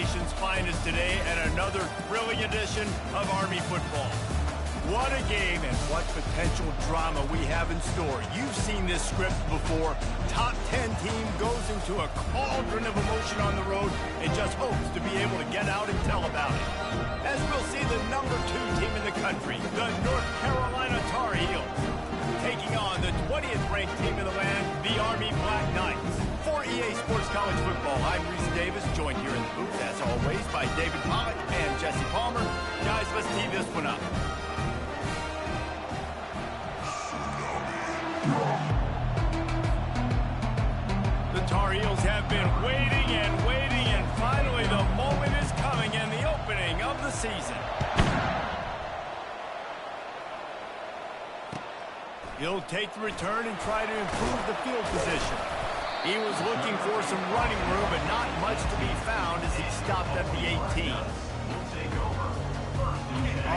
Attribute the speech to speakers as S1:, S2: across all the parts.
S1: nation's finest today and another thrilling edition of Army football. What a game and what potential drama we have in store. You've seen this script before. Top 10 team goes into a cauldron of emotion on the road and just hopes to be able to get out and tell about it. As we'll see the number 2 team in the country, the North Carolina Tar Heels, taking on the 20th ranked team in the land, the Army Black Knights. For EA Sports College Football, I'm Reese Davis, joined here in the booth, as always, by David Pollock and Jesse Palmer. Guys, let's tee this one up. The Tar Heels have been waiting, and finally the moment is coming and the opening of the season. He'll take the return and try to improve the field position. He was looking for some running room, but not much to be found as he stopped at the 18.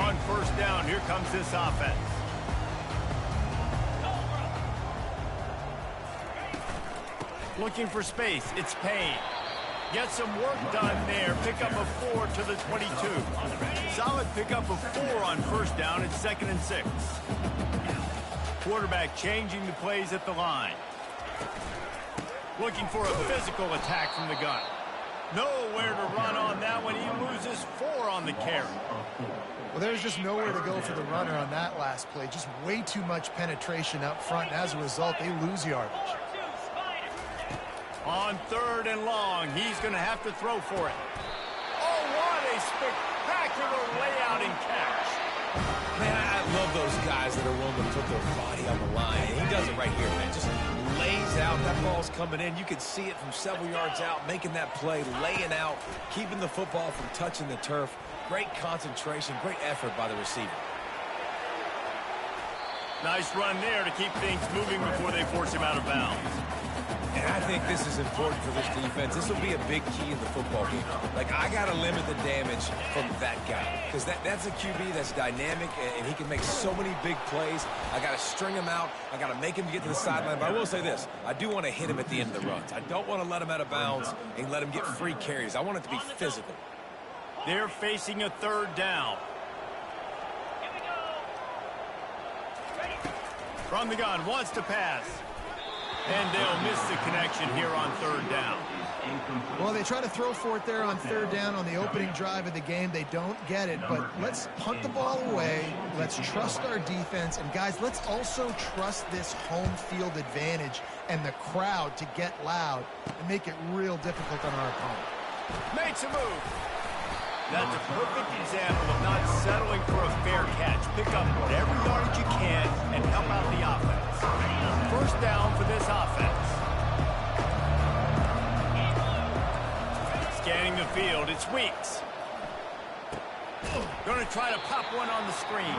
S1: On first down, here comes this offense. Looking for space, it's Payne. Get some work done there. Pick up a 4 to the 22. Solid pickup of 4 on first down. It's 2nd and 6. Quarterback changing the plays at the line. Looking for a physical attack from the gun. Nowhere to run on that one. He loses 4 on the carry.
S2: Well, there's just nowhere to go for the runner on that last play. Just way too much penetration up front, and as a result, they lose yardage.
S1: On 3rd and long, he's going to have to throw for it. Oh, what a spectacular layout and catch.
S3: Man, I love those guys that are willing to put their body on the line. And he does it right here, man. Just lays out. That ball's coming in. You can see it from several yards out, making that play, laying out, keeping the football from touching the turf. Great concentration, great effort by the receiver.
S1: Nice run there to keep things moving before they force him out of bounds.
S3: And I think this is important for this defense. This will be a big key in the football game. Like, I got to limit the damage from that guy. Because that's a QB that's dynamic, and he can make so many big plays. I got to string him out. I got to make him get to the sideline. But I will say this. I do want to hit him at the end of the runs. I don't want to let him out of bounds and let him get free carries. I want it to be physical.
S1: They're facing a 3rd down. From the gun, wants to pass. And they'll miss the connection here on 3rd down.
S2: Well, they try to throw for it there on 3rd down on the opening drive of the game. They don't get it, but let's punt the ball away. Let's trust our defense. And, guys, let's also trust this home field advantage and the crowd to get loud and make it real difficult on our opponent.
S1: Makes a move. That's a perfect example of not settling for a fair catch. Pick up whatever yardage you can and help out the offense. First down for this offense. Scanning the field, it's Weeks. Going to try to pop one on the screen.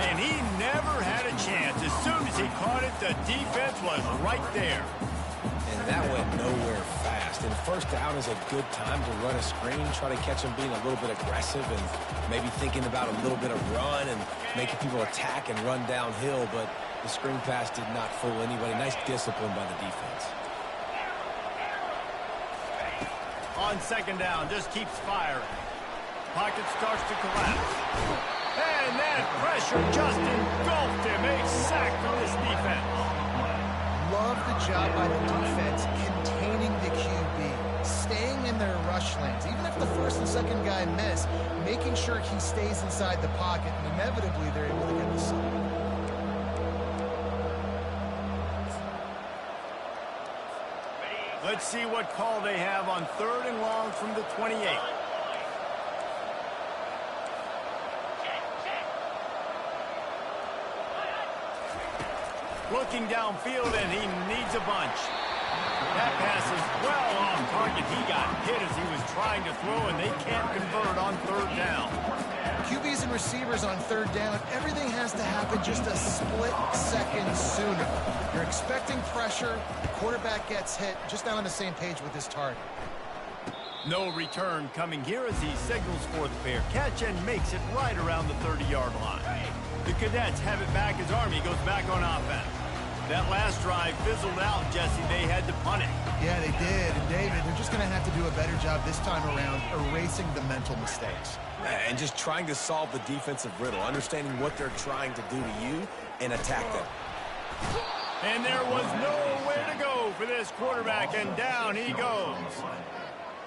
S1: And he never had a chance. As soon as he caught it, the defense was right there.
S3: And that went nowhere fast. And first down is a good time to run a screen, try to catch him being a little bit aggressive and maybe thinking about a little bit of run and making people attack and run downhill. But the screen pass did not fool anybody. Nice discipline by the defense.
S1: On 2nd down, just keeps firing. Pocket starts to collapse. And that pressure just engulfed him. A sack for this defense.
S2: Love the job by the defense containing the QB, staying in their rush lanes. Even if the 1st and 2nd guy miss, making sure he stays inside the pocket, and inevitably they're able to get the sack.
S1: Let's see what call they have on 3rd and long from the 28. Looking downfield, and he needs a bunch. That pass is well off target. He got hit as he was trying to throw, and they can't convert on 3rd down.
S2: QBs and receivers on 3rd down, everything has to happen just a split second sooner. You're expecting pressure, the quarterback gets hit, just not on the same page with his target.
S1: No return coming here as he signals for the fair catch and makes it right around the 30-yard line. The Cadets have it back as Army goes back on offense. That last drive fizzled out, Jesse. They had to punt it.
S2: Yeah, they did. And, David, they're just going to have to do a better job this time around erasing the mental mistakes.
S3: And just trying to solve the defensive riddle, understanding what they're trying to do to you and attack them.
S1: And there was nowhere to go for this quarterback, and down he goes.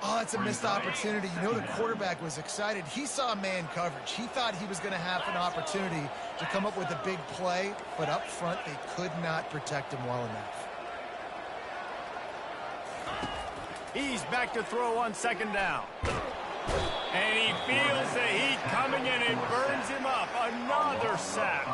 S2: Oh, that's a missed opportunity. You know, the quarterback was excited. He saw man coverage. He thought he was going to have an opportunity to come up with a big play, but up front they could not protect him well enough.
S1: He's back to throw on second down. And he feels the heat coming in. It burns him up. Another sack.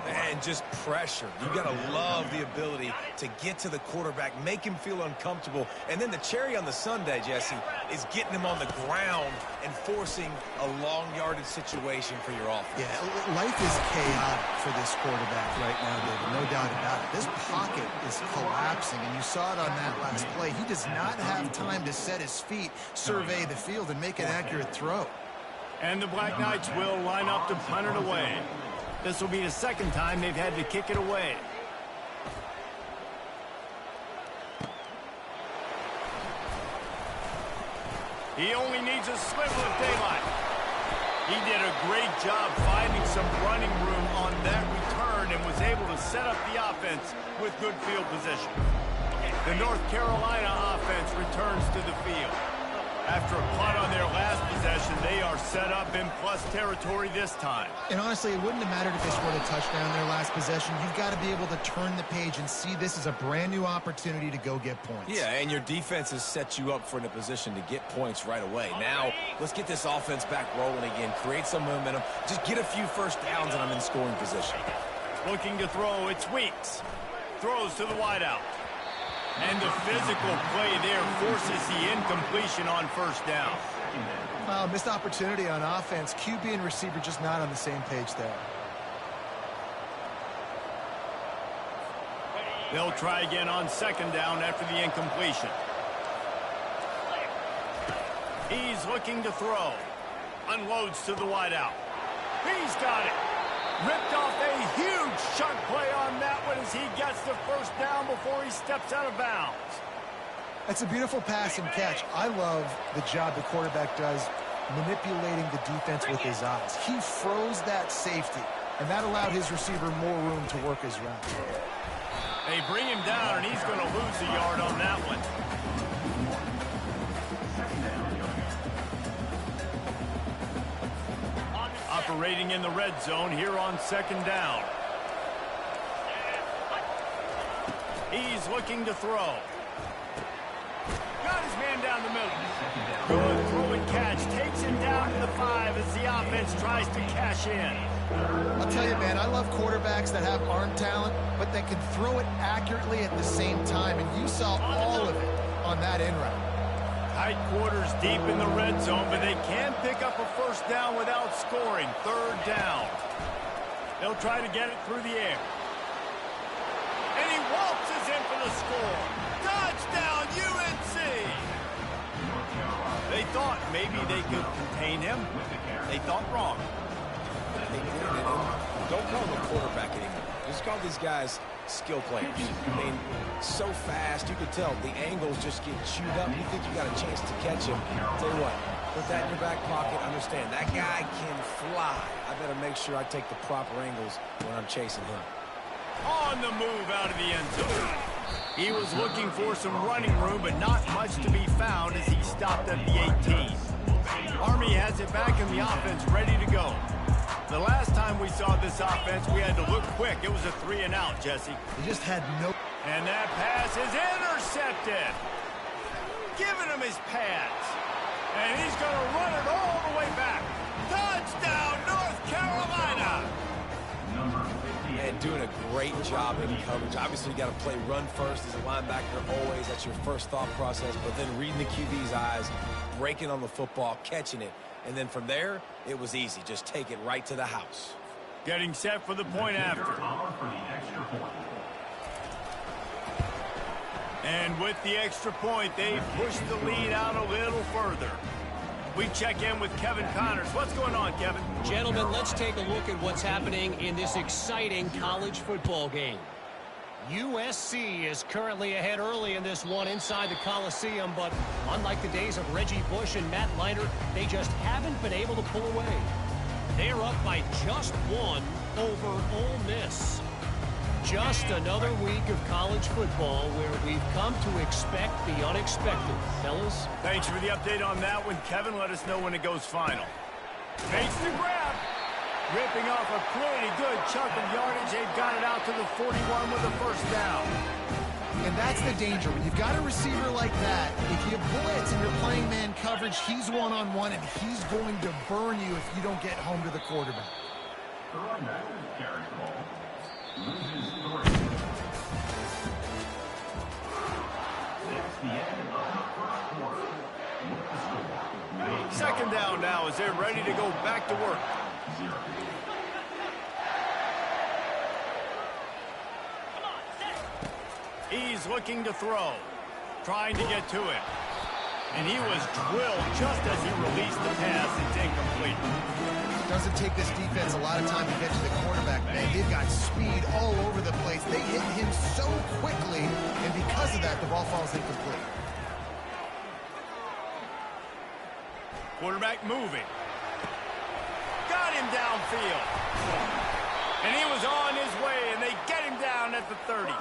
S3: And just pressure. You got to love the ability to get to the quarterback, make him feel uncomfortable. And then the cherry on the sundae, Jesse, is getting him on the ground and forcing a long yardage situation for your offense.
S2: Yeah, life is chaotic for this quarterback right now, David. No doubt about it. This pocket is collapsing, and you saw it on that last play. He does not have time to set his feet, survey the field, and make an accurate throw.
S1: And the Black Knights will line up to punt it away. This will be the second time they've had to kick it away. He only needs a sliver of daylight. He did a great job finding some running room on that return and was able to set up the offense with good field position. The North Carolina offense returns to the field. After a punt on their last possession, they are set up in plus territory this time.
S2: And honestly, it wouldn't have mattered if they scored a touchdown their last possession. You've got to be able to turn the page and see this as a brand new opportunity to go get points.
S3: Yeah, and your defense has set you up for in a position to get points right away. Now, let's get this offense back rolling again, create some momentum, just get a few first downs, and I'm in scoring position.
S1: Looking to throw, it's Weeks. Throws to the wideout. And the physical play there forces the incompletion on first down.
S2: Missed opportunity on offense. QB and receiver just not on the same page there.
S1: They'll try again on second down after the incompletion. He's looking to throw. Unloads to the wideout. He's got it. Ripped off a huge chunk play on that one as he gets the first down before he steps out of bounds.
S2: That's a beautiful pass and catch. I love the job the quarterback does manipulating the defense with his eyes. He froze that safety, and that allowed his receiver more room to work his route.
S1: They bring him down, and he's going to lose a yard on that one. Operating in the red zone here on second down. He's looking to throw. Got his man down the middle. Good throw and catch. Takes him down to the 5 as the offense tries to cash in.
S2: I'll tell you, man, I love quarterbacks that have arm talent, but that can throw it accurately at the same time, and you saw all of it on that in route.
S1: Tight quarters deep in the red zone, but they can pick up a first down without scoring. Third down. They'll try to get it through the air. And he waltzes in for the score. Touchdown, UNC! They thought maybe they could contain him. They thought wrong.
S3: They did it. Don't call them a quarterback anymore. Just call these guys skill players. I mean, so fast, you could tell the angles just get chewed up. You think you got a chance to catch him. Tell you what, put that in your back pocket. Understand, that guy can fly. I better make sure I take the proper angles when I'm chasing him.
S1: On the move out of the end zone. He was looking for some running room, but not much to be found as he stopped at the 18. Army has it back in the offense, ready to go. The last time we saw this offense, we had to look quick. It was a 3-and-out, Jesse.
S2: He just had no...
S1: And that pass is intercepted. Giving him his pads. And he's going to run it all the way back. Touchdown, North Carolina.
S3: And doing a great job in coverage. Obviously, you got to play run first as a linebacker always. That's your first thought process. But then reading the QB's eyes, breaking on the football, catching it. And then from there, it was easy. Just take it right to the house.
S1: Getting set for the point after. And with the extra point, they push the lead out a little further. We check in with Kevin Connors. What's going on, Kevin?
S4: Gentlemen, let's take a look at what's happening in this exciting college football game. USC is currently ahead early in this one inside the Coliseum, but unlike the days of Reggie Bush and Matt Leinart, they just haven't been able to pull away. They're up by just one over Ole Miss. Just another week of college football where we've come to expect the unexpected. Fellas?
S1: Thanks for the update on that one, Kevin. Let us know when it goes final. Takes the grab. Ripping off a pretty good chunk of yardage. They've got it out to the 41 with a first down.
S2: And that's the danger. When you've got a receiver like that, if you blitz and you're playing man coverage, he's one-on-one, and he's going to burn you if you don't get home to the quarterback.
S1: Second down now as they're ready to go back to work. He's looking to throw, trying to get to it. And he was drilled just as he released the pass. It's incomplete.
S2: Doesn't take this defense a lot of time to get to the quarterback, man. They've got speed all over the place. They hit him so quickly, and because of that, the ball falls incomplete.
S1: Quarterback moving. Got him downfield. And he was on his way, and they get him down at the 30.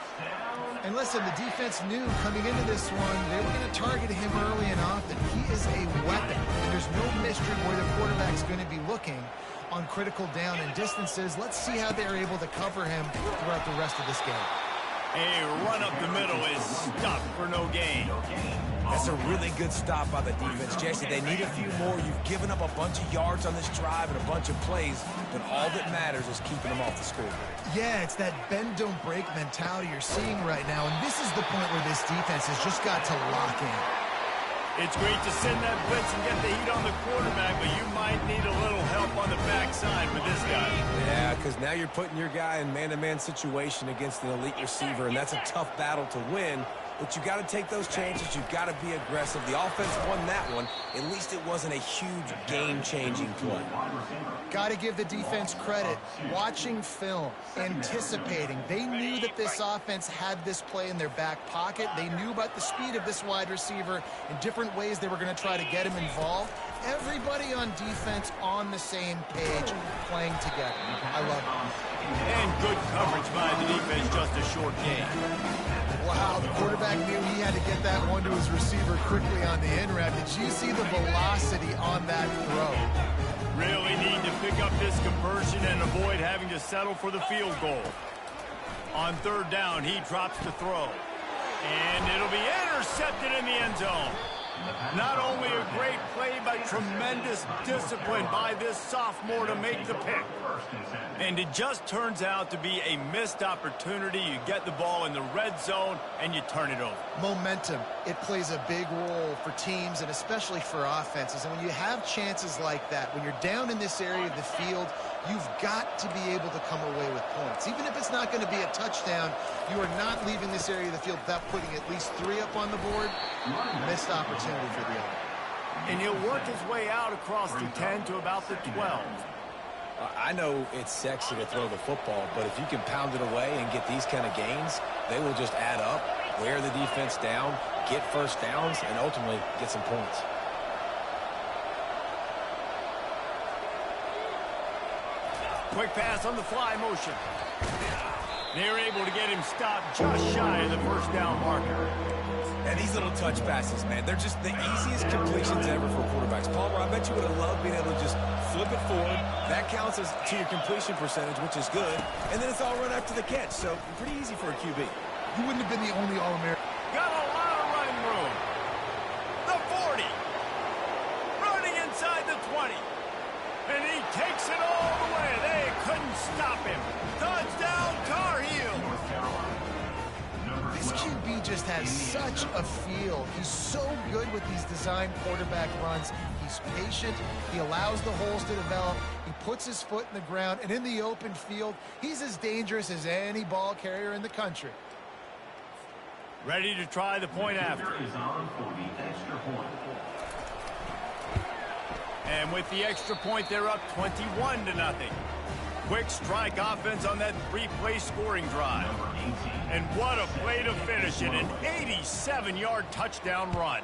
S2: And listen, the defense knew coming into this one, they were going to target him early and often. He is a weapon, and there's no mystery where the quarterback's going to be looking on critical down and distances. Let's see how they're able to cover him throughout the rest of this game.
S1: A run up the middle is stopped for no gain.
S3: That's a really good stop by the defense, Jesse. They need a few more. You've given up a bunch of yards on this drive and a bunch of plays, but all that matters is keeping them off the scoreboard.
S2: Yeah, it's that bend, don't break mentality you're seeing right now, and this is the point where this defense has just got to lock in.
S1: It's great to send that blitz and get the heat on the quarterback, but you might need a little help on the backside with this guy.
S3: Yeah, because now you're putting your guy in man-to-man situation against an elite receiver, and that's a tough battle to win. But you got to take those chances. You've got to be aggressive. The offense won that one. At least it wasn't a huge game-changing play.
S2: Got to give the defense credit. Watching film, anticipating. They knew that this offense had this play in their back pocket. They knew about the speed of this wide receiver and different ways they were going to try to get him involved. Everybody on defense on the same page, playing together. I love it.
S1: And good coverage by the defense, just a short game.
S2: Wow, the quarterback knew he had to get that one to his receiver quickly on the in-route. Did you see the velocity on that throw?
S1: Really need to pick up this conversion and avoid having to settle for the field goal. On third down, he drops the throw. And it'll be intercepted in the end zone. Not only a great play, but tremendous discipline by this sophomore to make the pick. And it just turns out to be a missed opportunity. You get the ball in the red zone, and you turn it over.
S2: Momentum, it plays a big role for teams and especially for offenses. And when you have chances like that, when you're down in this area of the field, you've got to be able to come away with points. Even if it's not going to be a touchdown, you are not leaving this area of the field without putting at least 3 up on the board. Missed opportunity for the other.
S1: And he'll work his way out across the 10 to about the 12.
S3: I know it's sexy to throw the football, but if you can pound it away and get these kind of gains, they will just add up, wear the defense down, get first downs, and ultimately get some points.
S1: Quick pass on the fly motion. They're able to get him stopped just shy of the first down marker.
S3: And these little touch passes, man, they're just the easiest completions ever for quarterbacks. Palmer, I bet you would have loved being able to just flip it forward. That counts as to your completion percentage, which is good. And then it's all run after the catch, so pretty easy for a QB.
S2: You wouldn't have been the only All-American.
S1: Got a lot of running room. The 40. Running inside the 20. And he takes it all the way. They couldn't stop him. Touchdown, Tar Heels.
S2: This QB just has such a feel. He's so good with these design quarterback runs. He's patient. He allows the holes to develop. He puts his foot in the ground. And in the open field, he's as dangerous as any ball carrier in the country.
S1: Ready to try the point after. And with the extra point, they're up 21-0. Quick strike offense on that three-play scoring drive. And what a play to finish it, an 87-yard touchdown run.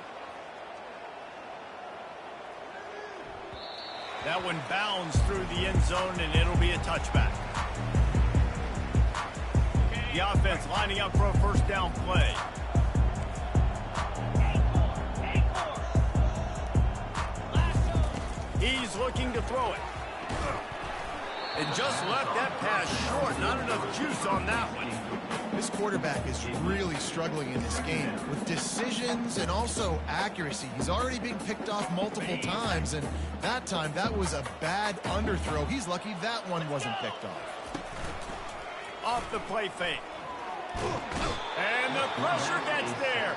S1: That one bounds through the end zone, and it'll be a touchback. The offense lining up for a first down play. He's looking to throw it. And just left that pass short. Not enough juice on that one.
S2: This quarterback is really struggling in this game with decisions and also accuracy. He's already being picked off multiple times, and that time that was a bad underthrow. He's lucky that one wasn't picked off.
S1: Off the play fake. And the pressure gets there.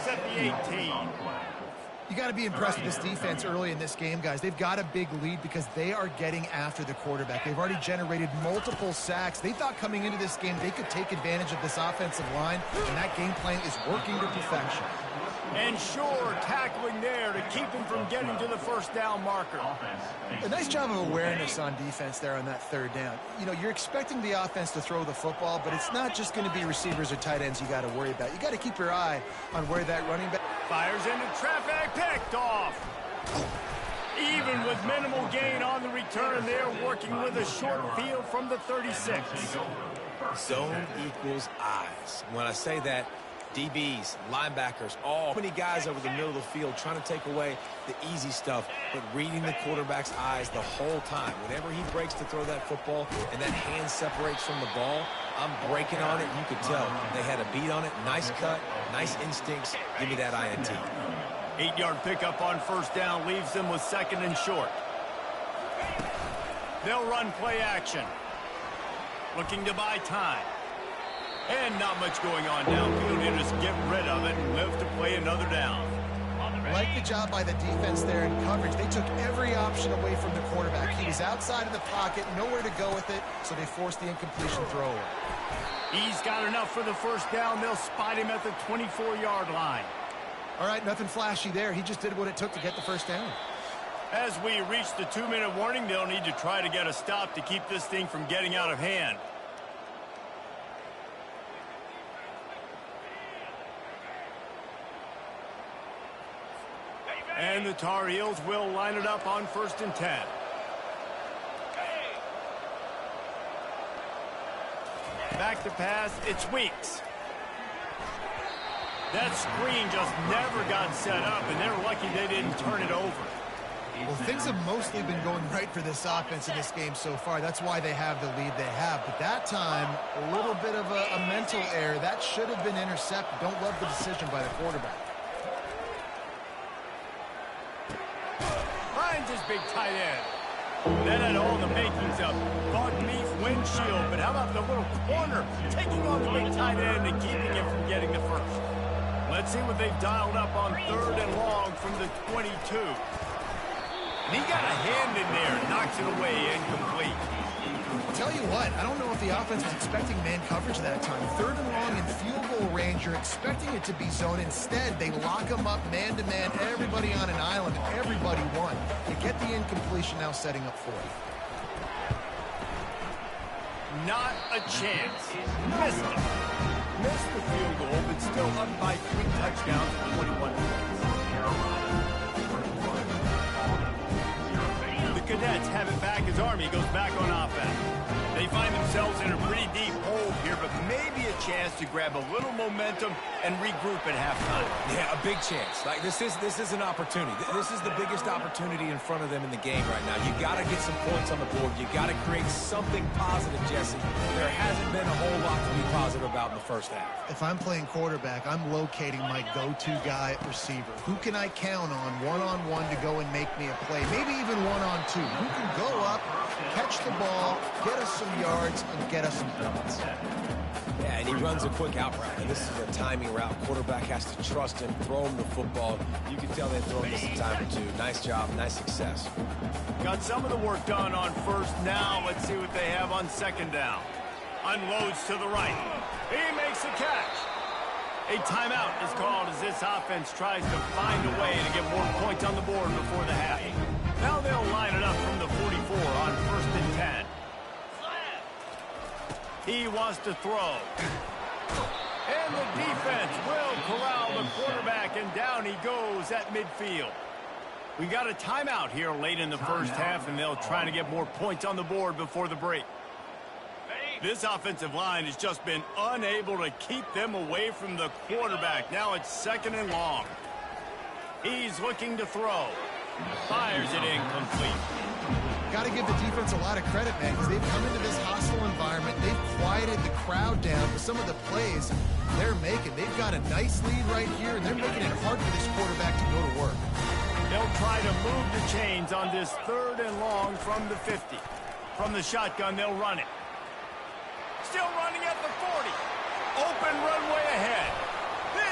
S1: At the 18.
S2: You got to be impressed with this defense early in this game, guys. They've got a big lead because they are getting after the quarterback. They've already generated multiple sacks. They thought coming into this game they could take advantage of this offensive line, and that game plan is working to perfection.
S1: And sure, tackling there to keep him from getting to the first down marker.
S2: A nice job of awareness on defense there on that third down. You know, you're expecting the offense to throw the football, but it's not just going to be receivers or tight ends you got to worry about. You got to keep your eye on where that running back
S1: fires into traffic, picked off. Even with minimal gain on the return, they're working with a short field from the 36.
S3: Zone equals eyes. When I say that, DBs, linebackers, all many guys over the middle of the field trying to take away the easy stuff, but reading the quarterback's eyes the whole time. Whenever he breaks to throw that football and that hand separates from the ball, I'm breaking on it. You could tell they had a beat on it. Nice cut, nice instincts. Give me that INT.
S1: 8-yard pickup on first down leaves them with second and short. They'll run play action. Looking to buy time. And not much going on downfield. He'll just get rid of it and live to play another down.
S2: Like the job by the defense there in coverage. They took every option away from the quarterback. He was outside of the pocket, nowhere to go with it, so they forced the incompletion throw away.
S1: He's got enough for the first down. They'll spot him at the 24-yard line.
S2: All right, nothing flashy there. He just did what it took to get the first down.
S1: As we reach the 2-minute warning, they'll need to try to get a stop to keep this thing from getting out of hand. And the Tar Heels will line it up on 1st and 10. Back to pass, it's Weeks. That screen just never got set up, and they're lucky they didn't turn it over.
S2: Well, things have mostly been going right for this offense in this game so far. That's why they have the lead they have. But that time, a little bit of a mental error. That should have been intercepted. Don't love the decision by the quarterback.
S1: Finds his big tight end. That had all the makings of bug beef windshield. But how about the little corner taking on the big tight end and keeping him from getting the first? Let's see what they've dialed up on 3rd and long from the 22. And he got a hand in there, knocks it away, incomplete.
S2: I'll tell you what, I don't know if the offense was expecting man coverage that time. 3rd and long in field goal range, you're expecting it to be zone. Instead, they lock them up man-to-man, everybody on an island, and everybody won. They get the incompletion now setting up for it.
S1: Not a chance. Missed it. Missed the field goal, but still up by 3 touchdowns and 21 points. Cadets have it back as Army goes back on offense. They find themselves in a pretty deep hole here, but but maybe a chance to grab a little momentum and regroup at halftime.
S3: Yeah, a big chance. Like, this is an opportunity. This is the biggest opportunity in front of them in the game right now. You got to get some points on the board. You got to create something positive, Jesse. There hasn't been a whole lot to be positive about in the first half.
S2: If I'm playing quarterback, I'm locating my go-to guy at receiver. Who can I count on one-on-one to go and make me a play? Maybe even one-on-two. Who can go up, catch the ball, get us some yards, and get us some points?
S3: Yeah, and he runs a quick out route, and this is a timing route. Quarterback has to trust him, throw him the football. You can tell they've thrown this a time or two. Nice job, nice success.
S1: Got some of the work done on first. Now let's see what they have on second down. Unloads to the right. He makes the catch. A timeout is called as this offense tries to find a way to get more points on the board before the half. Now they'll line it up from the 44 on 1st and 10. He wants to throw. And the defense will corral the quarterback, and down he goes at midfield. We got a timeout here late in the first half, and they'll try to get more points on the board before the break. This offensive line has just been unable to keep them away from the quarterback. Now it's 2nd and long. He's looking to throw. Fires it incomplete.
S2: Got to give the defense a lot of credit, man, because they've come into this hostile environment. They've quieted the crowd down with some of the plays they're making. They've got a nice lead right here, and they're making it hard for this quarterback to go to work.
S1: They'll try to move the chains on this 3rd and long from the 50. From the shotgun, they'll run it. Still running at the 40. Open runway ahead.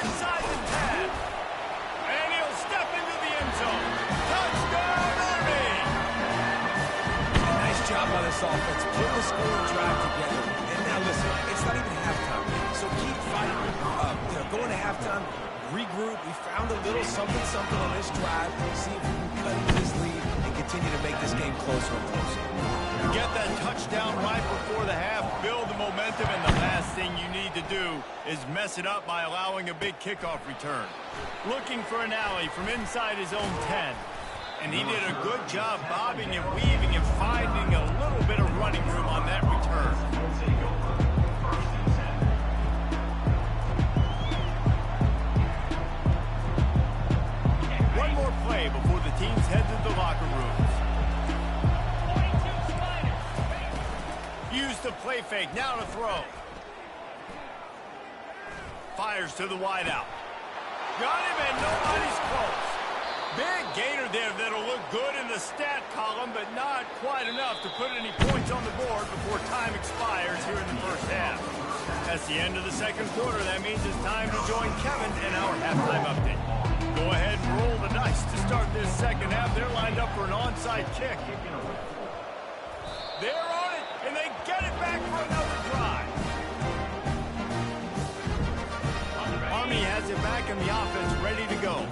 S1: Inside the 10. And he'll step into the end zone. Touchdown, Army!
S3: Nice job by this offense. Put the scoring drive together. And now listen, it's not even halftime. So keep fighting. Going to halftime, regroup. We found a little something on this drive. See if we can cut into this lead and continue to make this game closer and closer.
S1: Get that touchdown right before the half, build the momentum, and the last thing you need to do is mess it up by allowing a big kickoff return. Looking for an alley from inside his own 10. And he did a good job bobbing and weaving and finding a little bit of running room on that return. One more play before the teams head to the locker rooms. Use the play fake, now to throw. Fires to the wideout. Got him, and nobody's close. Big gainer there that'll look good in the stat column, but not quite enough to put any points on the board before time expires here in the first half. That's the end of the second quarter. That means it's time to join Kevin in our halftime update. Go ahead and roll the dice to start this second half. They're lined up for an onside kick. They're on it, and they get it back for another drive. Army has it back in the offense, ready to go.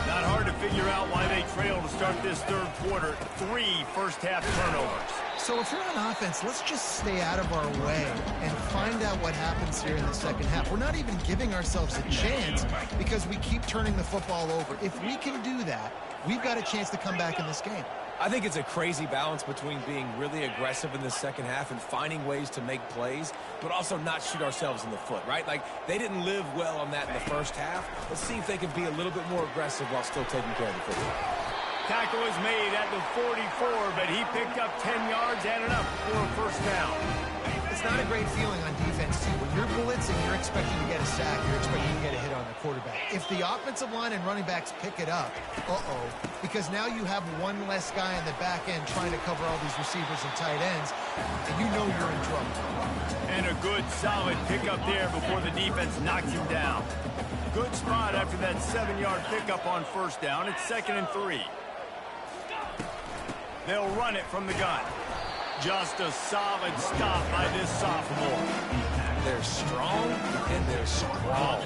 S1: Not hard to figure out why they trail to start this third quarter. 3 first-half turnovers.
S2: So if you're on offense, let's just stay out of our way and find out what happens here in the second half. We're not even giving ourselves a chance because we keep turning the football over. If we can do that, we've got a chance to come back in this game.
S3: I think it's a crazy balance between being really aggressive in the second half and finding ways to make plays, but also not shoot ourselves in the foot, right? Like, they didn't live well on that in the first half. Let's see if they can be a little bit more aggressive while still taking care of the football.
S1: Tackle is made at the 44, but he picked up 10 yards and enough for a first down.
S2: It's not a great feeling on defense, too. When you're blitzing, you're expecting to get a sack. You're expecting to get a hit on the quarterback. If the offensive line and running backs pick it up, because now you have one less guy in the back end trying to cover all these receivers and tight ends, and you know you're in trouble.
S1: And a good, solid pickup there before the defense knocks him down. Good spot after that 7-yard pickup on first down. It's 2nd and 3. They'll run it from the gun. Just a solid stop by this sophomore.
S3: They're strong, and they're strong.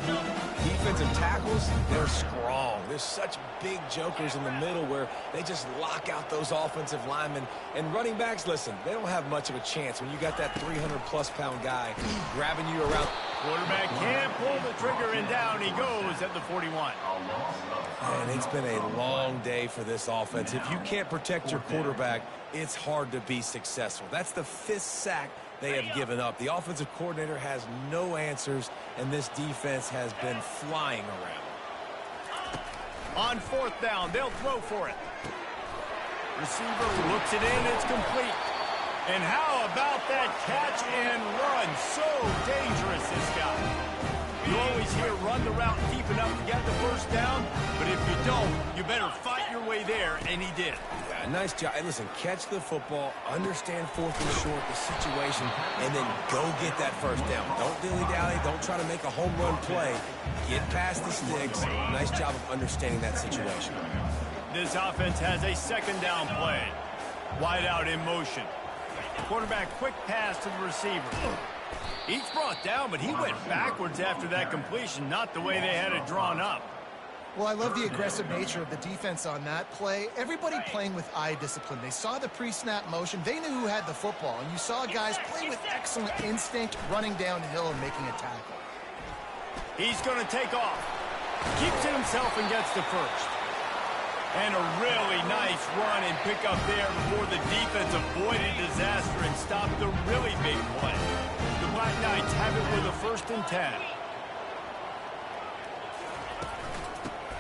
S3: Defensive tackles, they're strong. There's such big jokers in the middle where they just lock out those offensive linemen. And running backs, listen, they don't have much of a chance when you got that 300-plus pound guy grabbing you around.
S1: Quarterback can't pull the trigger, and down he goes at the 41.
S3: And it's been a long day for this offense. If you can't protect your quarterback, it's hard to be successful. That's the 5th sack they have given up. The offensive coordinator has no answers, and this defense has been flying around.
S1: On fourth down, they'll throw for it. Receiver looks it in, it's complete. And how about that catch and run? So dangerous, this guy. You always hear run the route deep enough to get the first down, but if you don't, you better fight your way there, and he did.
S3: Yeah, nice job. Hey, listen, catch the football, understand fourth and short, the situation, and then go get that first down. Don't dilly-dally, don't try to make a home run play. Get past the sticks. Nice job of understanding that situation.
S1: This offense has a second down play. Wide out in motion. Quarterback quick pass to the receiver. Each brought down, but he went backwards after that completion, not the way they had it drawn up.
S2: Well, I love the aggressive nature of the defense on that play. Everybody playing with eye discipline. They saw the pre-snap motion. They knew who had the football, and you saw guys play with excellent instinct, running downhill and making a tackle.
S1: He's going to take off. Keeps it himself and gets the first. And a really nice run and pick up there before the defense avoided disaster and stopped the really big play. The Black Knights have it with a 1st and 10.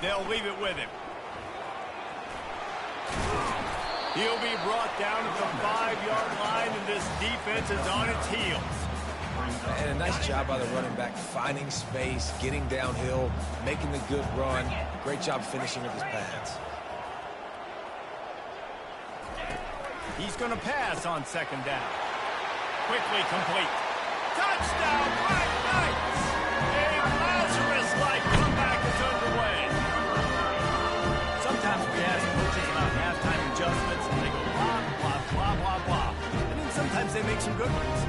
S1: They'll leave it with him. He'll be brought down at the 5-yard line, and this defense is on its heels.
S3: And a nice job by the running back, finding space, getting downhill, making the good run. Great job finishing with his pads.
S1: He's going to pass on 2nd down. Quickly complete. Touchdown, Black Knights! A Lazarus-like comeback is underway. Sometimes we ask coaches about halftime adjustments, and they go blah, blah, blah, blah, blah. And then sometimes they make some good ones.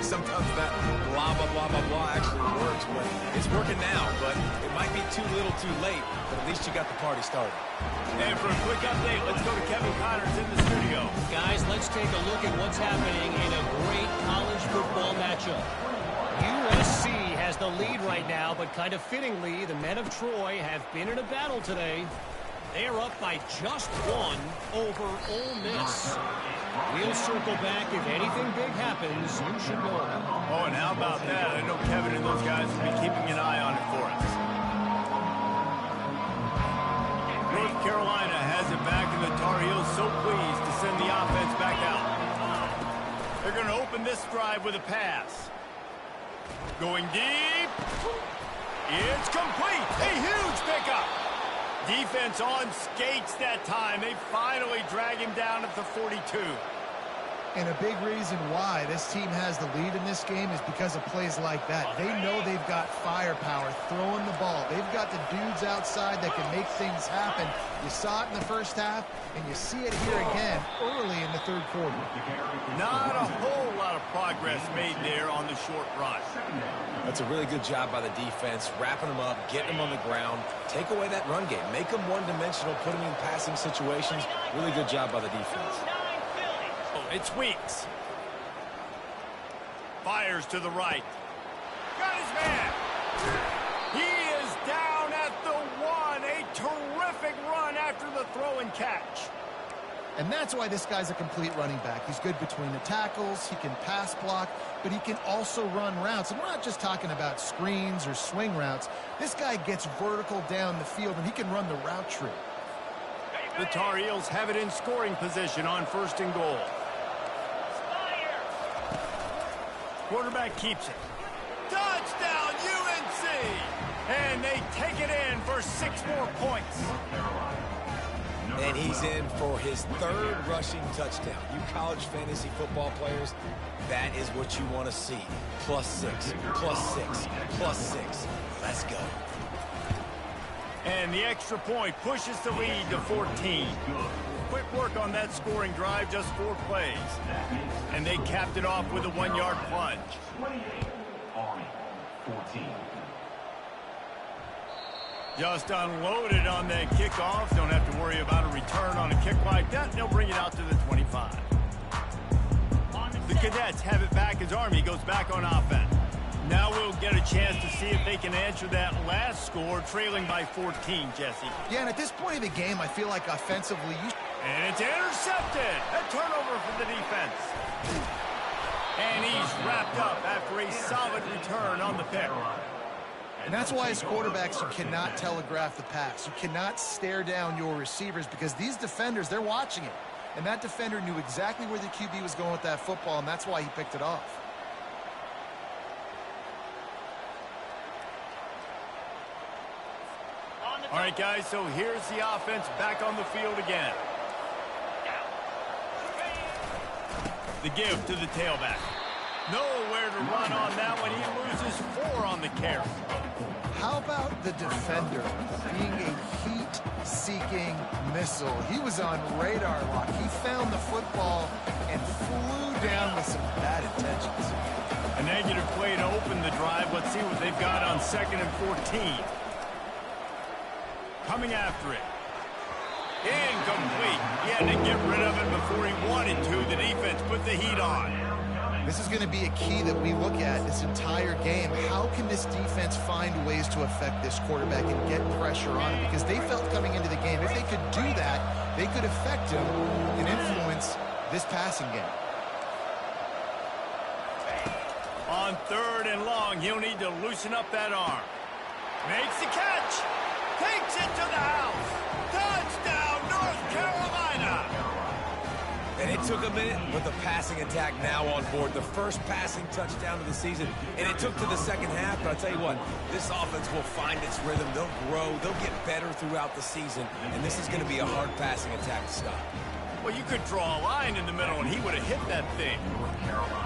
S3: Sometimes that blah, blah, blah, blah, blah actually works, but it's working now. But it might be too little too late, but at least you got the party started.
S1: And for a quick update, let's go to Kevin Connors in the studio.
S4: Guys, let's take a look at what's happening in a great college football matchup. USC has the lead right now, but kind of fittingly, the men of Troy have been in a battle today. They are up by just 1 over Ole Miss. We'll circle back. If anything big happens, you should know about it.
S1: Oh, and how about that? I know Kevin and those guys will be keeping an eye on it for us. North Carolina has it back, and the Tar Heels so pleased to send the offense back out. They're going to open this drive with a pass. Going deep. It's complete. A huge pickup. Defense on skates that time. They finally drag him down at the 42.
S2: And a big reason why this team has the lead in this game is because of plays like that. They know they've got firepower throwing the ball. They've got the dudes outside that can make things happen. You saw it in the first half, and you see it here again early in the 3rd quarter.
S1: Not a whole lot of progress made there on the short run.
S3: That's a really good job by the defense, wrapping them up, getting them on the ground. Take away that run game. Make them one-dimensional, put them in passing situations. Really good job by the defense.
S1: It's Weeks. Fires to the right. Got his man. He is down at the 1. A terrific run after the throw and catch.
S2: And that's why this guy's a complete running back. He's good between the tackles, he can pass block, but he can also run routes. And we're not just talking about screens or swing routes. This guy gets vertical down the field, and he can run the route tree.
S1: The Tar Heels have it in scoring position on 1st and goal. Quarterback keeps it. Touchdown, UNC! And they take it in for 6 more points.
S3: And he's in for his 3rd rushing touchdown. You college fantasy football players, that is what you want to see. +6, +6, +6. Let's go.
S1: And the extra point pushes the lead to 14. Quick work on that scoring drive, just 4 plays. And they capped it off with a 1-yard plunge.
S5: 28-14.
S1: Just unloaded on that kickoff. Don't have to worry about a return on a kick like that. They'll bring it out to the 25. The Cadets have it back as Army goes back on offense. Now we'll get a chance to see if they can answer that last score, trailing by 14, Jesse.
S2: Yeah, and at this point of the game, I feel like offensively,
S1: And it's intercepted. A turnover for the defense. wrapped up after a solid return on the pick.
S2: And that's why as quarterbacks, you cannot telegraph the pass. You cannot stare down your receivers because these defenders, they're watching it. And that defender knew exactly where the QB was going with that football, and that's why he picked it off.
S1: All right, guys, so here's the offense back on the field again. The give to the tailback. Nowhere to run on that one. He loses 4 on the carry.
S2: How about the defender being a heat-seeking missile? He was on radar lock. He found the football and flew down with some bad intentions.
S1: A negative play to open the drive. Let's see what they've got on 2nd and 14. Coming after it. Incomplete. He had to get rid of it before he wanted to. The defense put the heat on.
S2: This is going to be a key that we look at this entire game. How can this defense find ways to affect this quarterback and get pressure on him? Because they felt coming into the game, if they could do that, they could affect him and influence this passing game.
S1: On 3rd and long, he'll need to loosen up that arm. Makes the catch. Takes it to the house. Touchdown, North Carolina.
S3: And it took a minute, but the passing attack now on board. The first passing touchdown of the season, and it took to the second half. But I'll tell you what, this offense will find its rhythm. They'll grow. They'll get better throughout the season, and this is going to be a hard passing attack to stop.
S1: Well, you could draw a line in the middle, and he would have hit that thing.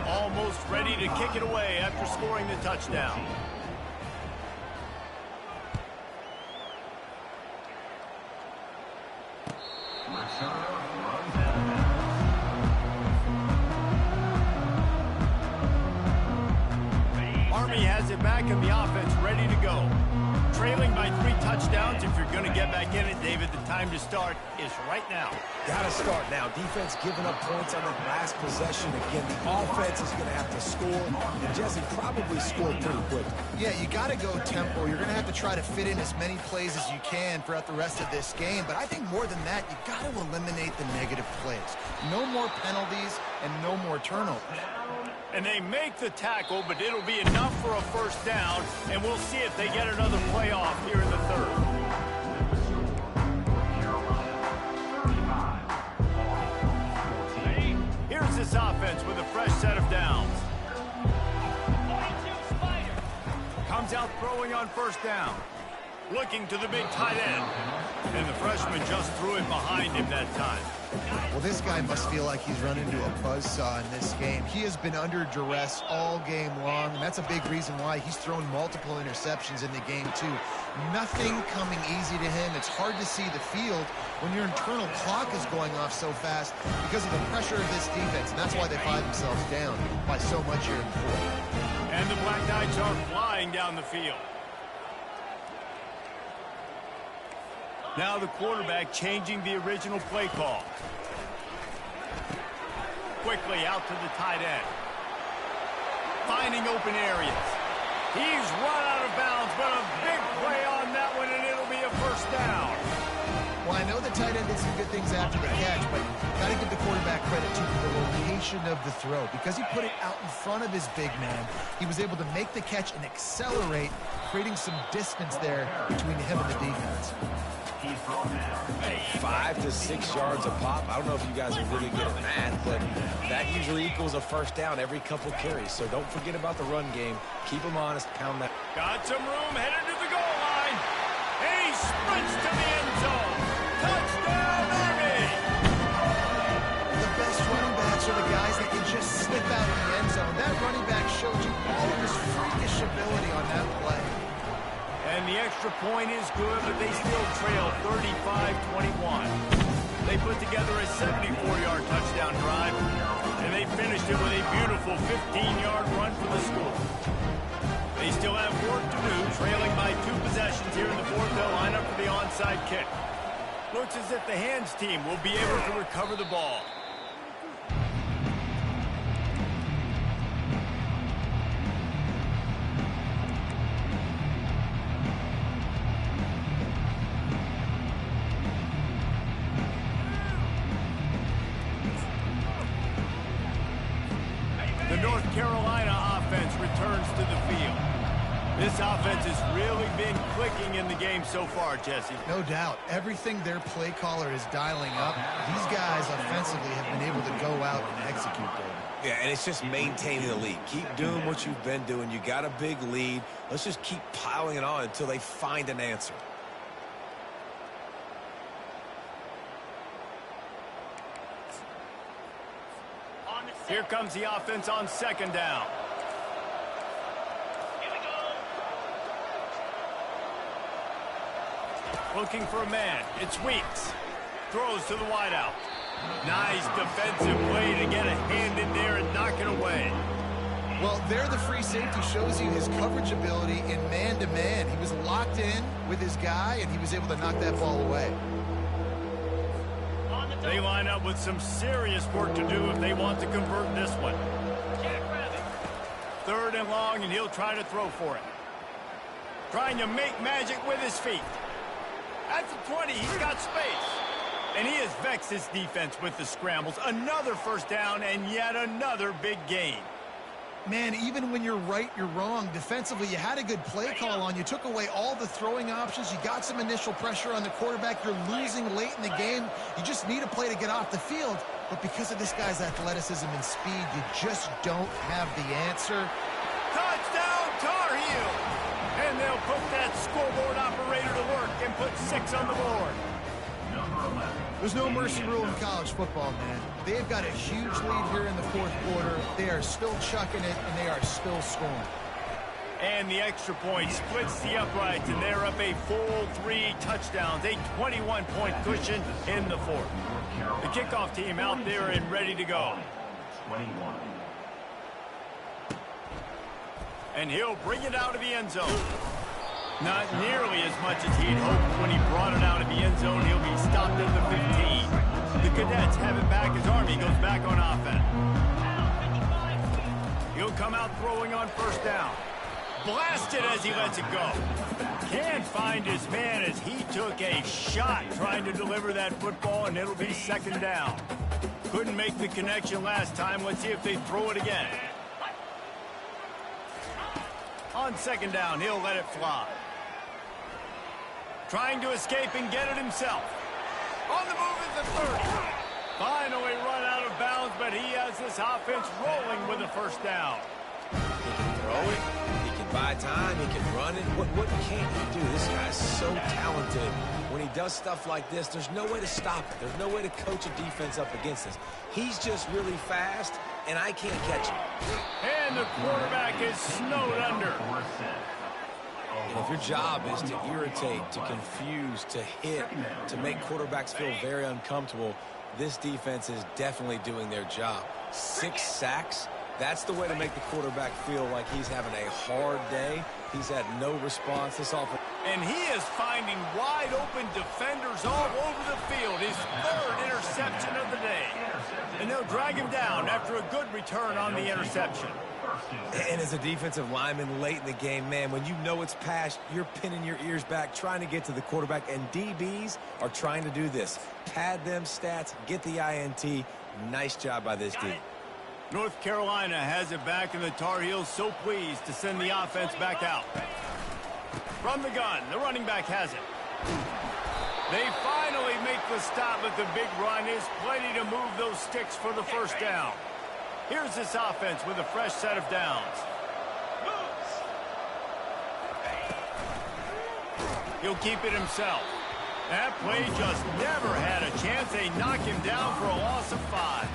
S1: Almost ready to kick it away after scoring the touchdown. Army has it back in the offense, ready to go. Trailing by 3 touchdowns. If you're going to get back in it, David, the time to start is right now.
S3: Got to start now. Defense giving up points on that last possession. Again, the offense is going to have to score, and Jesse probably scored pretty quick.
S2: Yeah, you got to go tempo. You're going to have to try to fit in as many plays as you can throughout the rest of this game. But I think more than that, you got to eliminate the negative plays. No more penalties and no more turnovers.
S1: And they make the tackle, but it'll be enough for a first down, and we'll see if they get another play off here in the 3rd. Here's this offense with a fresh set of downs. Comes out throwing on 1st down. Looking to the big tight end. And the freshman just threw it behind him that time.
S2: Well, this guy must feel like he's run into a buzzsaw in this game. He has been under duress all game long, and that's a big reason why he's thrown multiple interceptions in the game, too. Nothing coming easy to him. It's hard to see the field when your internal clock is going off so fast because of the pressure of this defense, and that's why they find themselves down by so much here in the 4th.
S1: And the Black Knights are flying down the field. Now the quarterback changing the original play call. Quickly out to the tight end. Finding open areas. He's run out of bounds, but a big play on that one, and it'll be a first down.
S2: Well, I know the tight end did some good things after the catch, but got to give the quarterback credit to the location of the throw. Because he put it out in front of his big man, he was able to make the catch and accelerate, creating some distance there between him and the defense.
S3: 5 to 6 yards a pop. I don't know if you guys are really good at math, but that usually equals a first down every couple carries. So don't forget about the run game. Keep them honest. Pound that.
S1: Got some room, headed to the goal line. And he sprints to the end zone. Touchdown, Army!
S2: The best running backs are the guys that can just slip out in the end zone. That running back showed you all of his freakish ability on that play.
S1: And the extra point is good, but they still trail 35-21. They put together a 74-yard touchdown drive, and they finished it with a beautiful 15-yard run for the score. They still have work to do, trailing by 2 possessions here in the 4th. They'll line up for the onside kick. Looks as if the hands team will be able to recover the ball. The North Carolina offense returns to the field. This offense has really been clicking in the game so far, Jesse.
S2: No doubt. Everything their play caller is dialing up, these guys offensively have been able to go out and execute, David.
S3: Yeah, and it's just maintaining the lead. Keep doing what you've been doing. You got a big lead. Let's just keep piling it on until they find an answer.
S1: Here comes the offense on second down. Looking for a man. It's Weeks. Throws to the wideout. Nice defensive play to get a hand in there and knock it away.
S2: Well, there the free safety shows you his coverage ability in man-to-man. He was locked in with his guy, and he was able to knock that ball away.
S1: They line up with some serious work to do if they want to convert this one. Third and long, and he'll try to throw for it. Trying to make magic with his feet. At the 20, he's got space. And he has vexed his defense with the scrambles. Another first down and yet another big gain.
S2: Man, even when you're right, you're wrong. Defensively, you had a good play call on. You took away all the throwing options. You got some initial pressure on the quarterback. You're losing late in the game. You just need a play to get off the field. But because of this guy's athleticism and speed, you just don't have the answer.
S1: Touchdown, Tar Heels! And they'll put that scoreboard operator to work and put 6 on the board.
S2: There's no mercy rule in college football, man. They've got a huge lead here in the fourth quarter. They are still chucking it, and they are still scoring.
S1: And the extra point splits the uprights, and they're up a full 3 touchdowns, a 21-point cushion in the fourth. The kickoff team out there and ready to go. And he'll bring it out of the end zone. Not nearly as much as he'd hoped when he brought it out of the end zone. He'll be stopped at the 15. The Cadets have it back as Army goes back on offense. He'll come out throwing on first down. Blasted as he lets it go. Can't find his man as he took a shot trying to deliver that football, and it'll be second down. Couldn't make the connection last time. Let's see if they throw it again. On second down, he'll let it fly. Trying to escape and get it himself. On the move is the 30. Finally run out of bounds, but he has this offense rolling with a first down.
S3: He can throw it. He can buy time. He can run it. What can't he do? This guy's so talented. When he does stuff like this, there's no way to stop it. There's no way to coach a defense up against this. He's just really fast, and I can't catch him.
S1: And the quarterback is snowed under.
S3: And if your job is to irritate, to confuse, to hit, to make quarterbacks feel very uncomfortable, this defense is definitely doing their job. 6 sacks, that's the way to make the quarterback feel like he's having a hard day. He's had no response this offense.
S1: And he is finding wide open defenders all over the field. His 3rd interception of the day. And they'll drag him down after a good return on the interception.
S3: And as a defensive lineman late in the game, man, when you know it's past, you're pinning your ears back, trying to get to the quarterback, and DBs are trying to do this. Pad them stats, get the INT. Nice job by this D.
S1: North Carolina has it back, and the Tar Heels so pleased to send the offense back out. From the gun, the running back has it. They finally make the stop, but the big run is plenty to move those sticks for the first down. Here's this offense with a fresh set of downs. He'll keep it himself. That play just never had a chance. They knock him down for a loss of 5.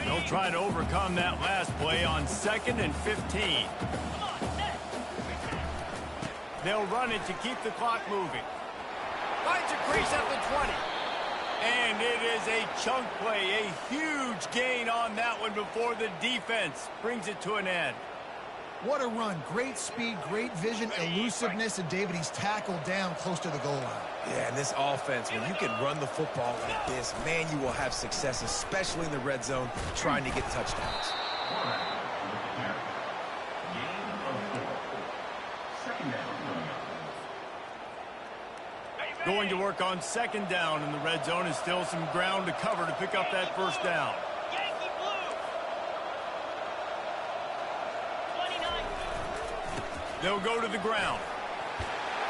S1: They'll try to overcome that last play on 2nd and 15. They'll run it to keep the clock moving. Finds a crease at the 20. And it is a chunk play, a huge gain on that one before the defense brings it to an end.
S2: What a run. Great speed, great vision, elusiveness, and David, he's tackled down close to the goal line.
S3: Yeah, and this offense, when you can run the football like this, man, you will have success, especially in the red zone, trying to get touchdowns.
S1: Going to work on second down in the red zone, and still some ground to cover to pick up that first down.
S5: Yankee blue. 29.
S1: They'll go to the ground.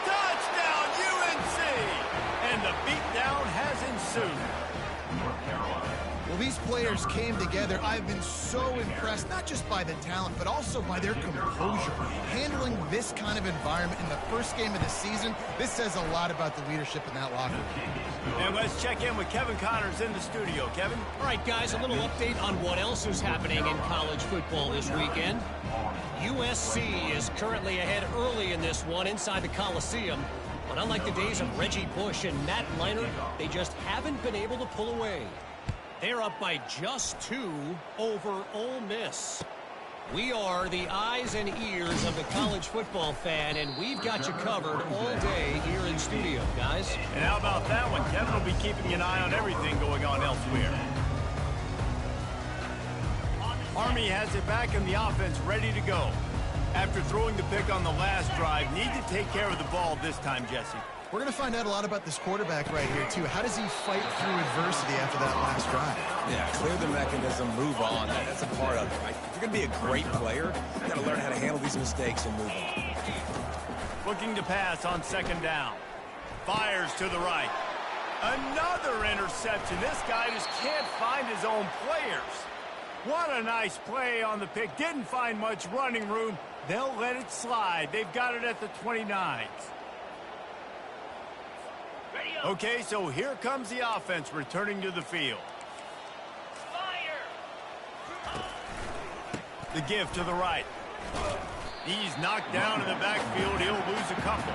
S1: Touchdown, UNC! And the beatdown has ensued.
S2: Well, these players came together. I've been so impressed, not just by the talent, but also by their composure. Handling this kind of environment in the first game of the season, this says a lot about the leadership in that locker room.
S1: And let's check in with Kevin Connors in the studio. Kevin?
S4: All right, guys, a little update on what else is happening in college football this weekend. USC is currently ahead early in this one inside the Coliseum. But unlike the days of Reggie Bush and Matt Leinart, they just haven't been able to pull away. They're up by just 2 over Ole Miss. We are the eyes and ears of the college football fan, and we've got you covered all day here in studio, guys.
S1: And how about that one? Kevin will be keeping an eye on everything going on elsewhere. Army has it back in the offense, ready to go. After throwing the pick on the last drive, need to take care of the ball this time, Jesse.
S2: We're going to find out a lot about this quarterback right here, too. How does he fight through adversity after that last drive?
S3: Yeah, clear the mechanism, move on. That's a part of it, right? If you're going to be a great player, you got to learn how to handle these mistakes and move on.
S1: Looking to pass on second down. Fires to the right. Another interception. This guy just can't find his own players. What a nice play on the pick. Didn't find much running room. They'll let it slide. They've got it at the 29. Okay, so here comes the offense returning to the field.
S5: Fire.
S1: The give to the right. He's knocked down in the backfield. He'll lose a couple.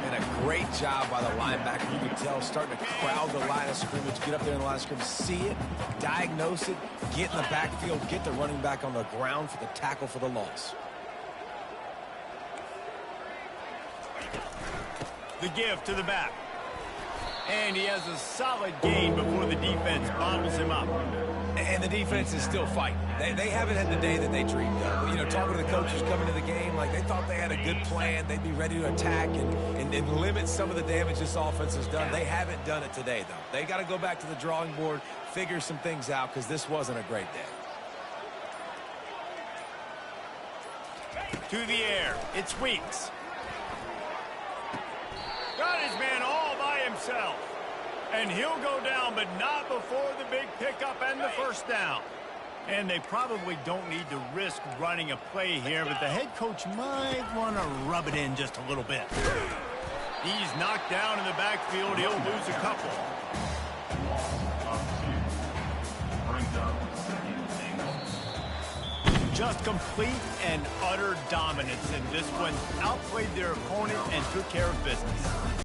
S3: And a great job by the linebacker. You can tell, starting to crowd the line of scrimmage, get up there in the line of scrimmage, see it, diagnose it, get in the backfield, get the running back on the ground for the tackle for the loss.
S1: The give to the back. And he has a solid gain before the defense bottles him up.
S3: And the defense is still fighting. They haven't had the day that they dreamed of. You know, talking to the coaches coming to the game, like they thought they had a good plan. They'd be ready to attack and limit some of the damage this offense has done. They haven't done it today, though. They got to go back to the drawing board, figure some things out, because this wasn't a great day.
S1: To the air. It's Weeks. Got his man all by himself. And he'll go down, but not before the big pickup and the first down. And they probably don't need to risk running a play here, but the head coach might want to rub it in just a little bit. He's knocked down in the backfield. He'll lose a couple. Just complete and utter dominance in this one. Outplayed their opponent and took care of business.